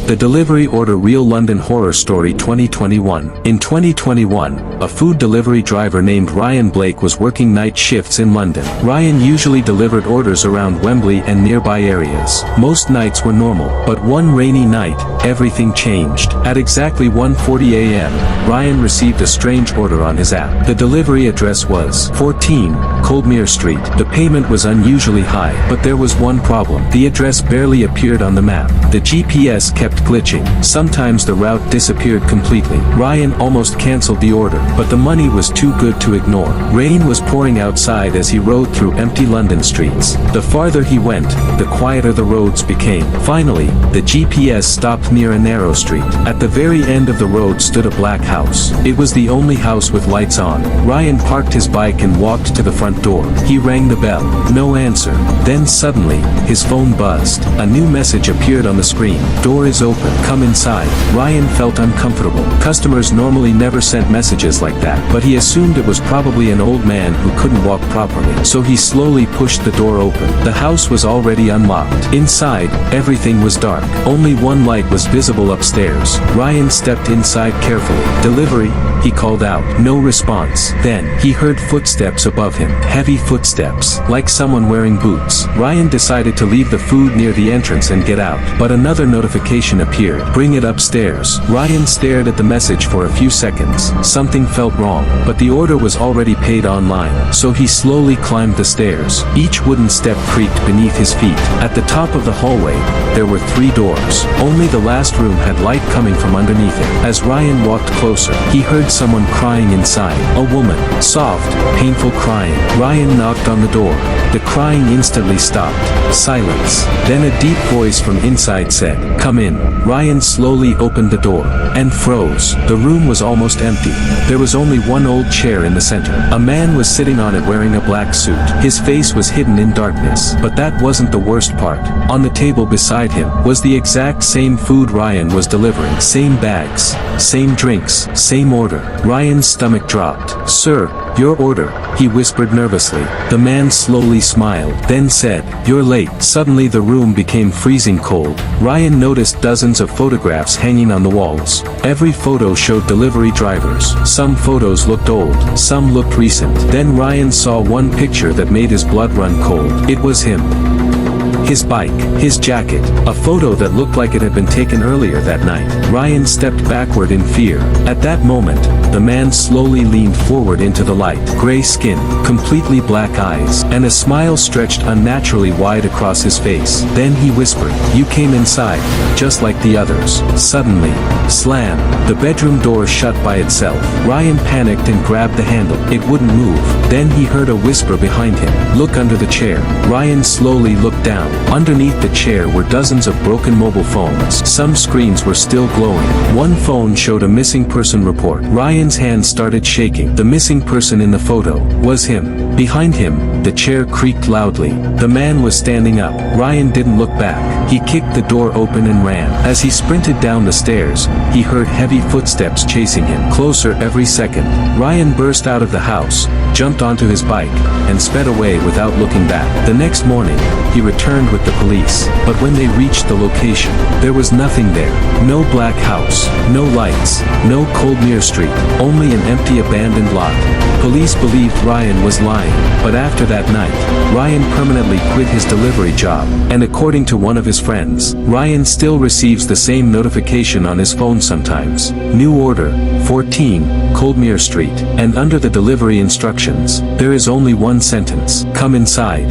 The delivery order. Real London horror story 2021. In 2021, a food delivery driver named Ryan Blake was working night shifts in London. Ryan usually delivered orders around Wembley and nearby areas. Most nights were normal, but one rainy night, everything changed. At exactly 1:40 a.m., Ryan received a strange order on his app. The delivery address was 14, Coldmere Street. The payment was unusually high, but there was one problem. The address barely appeared on the map. The GPS kept glitching. Sometimes the route disappeared completely. Ryan almost canceled the order, but the money was too good to ignore. Rain was pouring outside as he rode through empty London streets. The farther he went, the quieter the roads became. Finally, the GPS stopped near a narrow street. At the very end of the road stood a black house. It was the only house with lights on. Ryan parked his bike and walked to the front door. He rang the bell. No answer. Then suddenly, his phone buzzed. A new message appeared on the screen. Door is open. Come inside. Ryan felt uncomfortable. Customers normally never sent messages like that, but he assumed it was probably an old man who couldn't walk properly. So he slowly pushed the door open. The house was already unlocked. Inside, everything was dark. Only one light was visible upstairs. Ryan stepped inside carefully. Delivery, he called out. No response. Then, he heard footsteps above him. Heavy footsteps, like someone wearing boots. Ryan decided to leave the food near the entrance and get out, but another notification appeared. Bring it upstairs. Ryan stared at the message for a few seconds. Something felt wrong, but the order was already paid online, so he slowly climbed the stairs. Each wooden step creaked beneath his feet. At the top of the hallway, there were 3 doors. Only the last room had light coming from underneath it. As Ryan walked closer, he heard someone crying inside. A woman. Soft, painful crying. Ryan knocked on the door. The crying instantly stopped. Silence. Then a deep voice from inside said, "Come in." Ryan slowly opened the door, and froze. The room was almost empty. There was only one old chair in the center. A man was sitting on it wearing a black suit. His face was hidden in darkness. But that wasn't the worst part. On the table beside him was the exact same food Ryan was delivering. Same bags, same drinks, same order. Ryan's stomach dropped. "Sir, your order," he whispered nervously. The man slowly smiled, then said, "You're late." Suddenly the room became freezing cold. Ryan noticed dozens of photographs hanging on the walls. Every photo showed delivery drivers. Some photos looked old, some looked recent. Then Ryan saw one picture that made his blood run cold. It was him. His bike, his jacket, a photo that looked like it had been taken earlier that night. Ryan stepped backward in fear. At that moment, the man slowly leaned forward into the light. Gray skin, completely black eyes, and a smile stretched unnaturally wide across his face. Then he whispered, "You came inside, just like the others." Suddenly, slam, the bedroom door shut by itself. Ryan panicked and grabbed the handle. It wouldn't move. Then he heard a whisper behind him. "Look under the chair." Ryan slowly looked down. Underneath the chair were dozens of broken mobile phones. Some screens were still glowing. One phone showed a missing person report. Ryan's hands started shaking. The missing person in the photo was him. Behind him, the chair creaked loudly. The man was standing up. Ryan didn't look back. He kicked the door open and ran. As he sprinted down the stairs, he heard heavy footsteps chasing him. Closer every second. Ryan burst out of the house, jumped onto his bike, and sped away without looking back. The next morning, he returned with the police. But when they reached the location, there was nothing there. No black house, no lights, no Coldmere Street, only an empty abandoned lot. Police believed Ryan was lying, but after that night, Ryan permanently quit his delivery job, and according to one of his friends, Ryan still receives the same notification on his phone sometimes. New order, 14, Coldmere Street, and under the delivery instructions, there is only one sentence: "Come inside."